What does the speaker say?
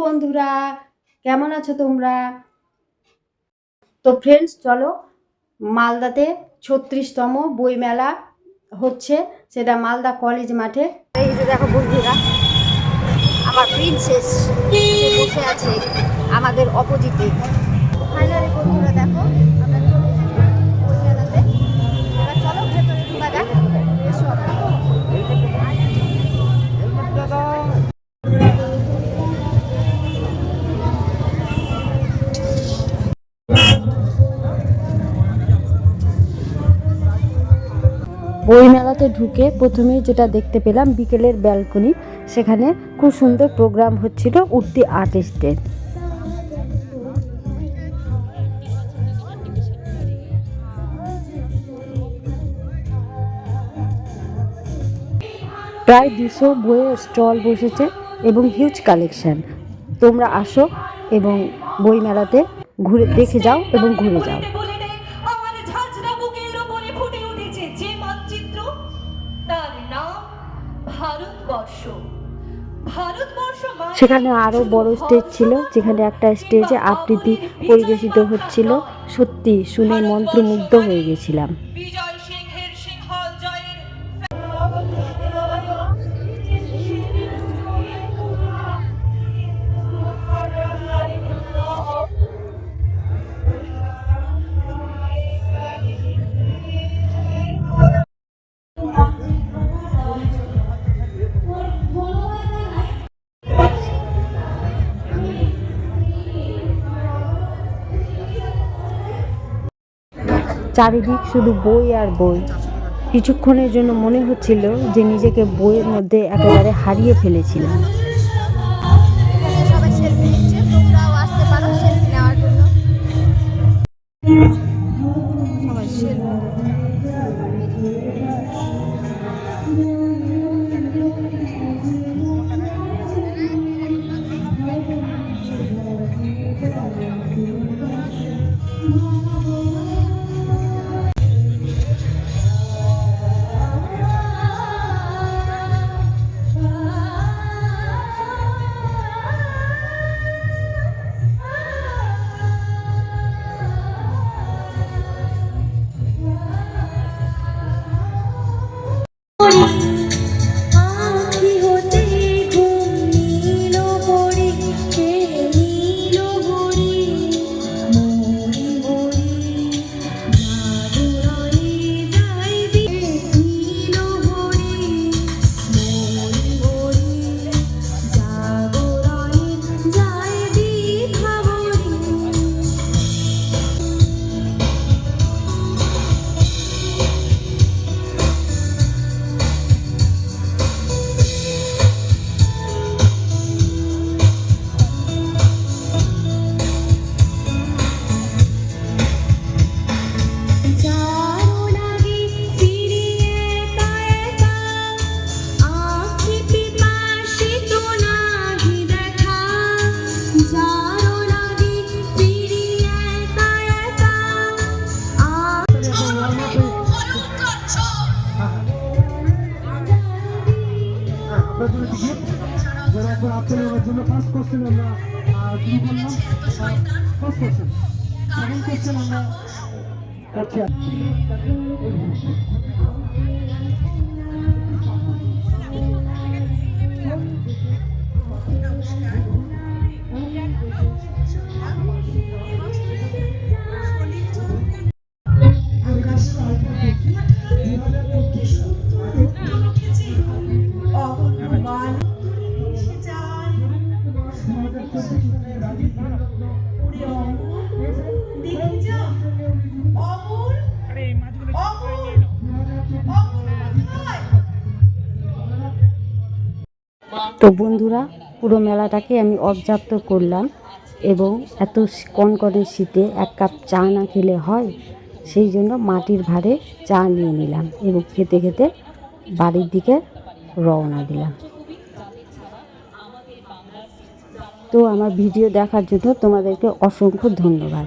বন্ধুরা, কেমন আছো তোমরা? তো ফ্রেন্ডস, চলো মালদাতে 36তম বইমেলা হচ্ছে, সেটা মালদা কলেজ মাঠে। এই যে দেখো বন্ধুরা, আমার প্রিন্সেস বসে আছে আমাদের অপোজিটে। ফাইনালি বন্ধুরা দেখো, আমরা চলে এসেছি বইমেলাতে। এবার চলো ভেতরে ঢোকা যাক। এসো বইমেলাতে ঢুকে প্রথমেই যেটা দেখতে পেলাম বিকেলের ব্যালকনি, সেখানে খুব সুন্দর প্রোগ্রাম হচ্ছিল উঠতি আর্টিস্টদের। প্রায় 200 বইয়ের স্টল বসেছে এবং হিউজ কালেকশন। তোমরা আসো এবং বইমেলাতে ঘুরে দেখে যাও এবং ঘুরে যাও। সেখানে আরও বড় স্টেজ ছিল, যেখানে একটা স্টেজে আবৃত্তি পরিবেশিত হচ্ছিল। সত্যি শুনে মন্ত্রমুগ্ধ হয়ে গেছিলাম। চারিদিক শুধু বই আর বই। কিছুক্ষণের জন্য মনে হচ্ছিল যে নিজেকে বইয়ের মধ্যে একেবারে হারিয়ে ফেলেছিলাম। সবাই সেলফি নিচ্ছে, তোমরাও আসতে পারো সেলফি নেওয়ার জন্য। সবাই সেলফি জন্য ফার্স্ট কোশ্চেন আমরা কি বললাম, ফার্স্ট কোশ্চেন, সেকেন্ড কোশ্চেন আমরা করছি। তো বন্ধুরা, পুরো মেলাটাকে আমি অবজার্ভ করলাম এবং এত কনকনে শীতে এক কাপ চা না খেলে হয়, সেই জন্য মাটির ভাঁড়ে চা নিয়ে নিলাম এবং খেতে খেতে বাড়ির দিকে রওনা দিলাম। তো আমার ভিডিও দেখার জন্য তোমাদেরকে অসংখ্য ধন্যবাদ।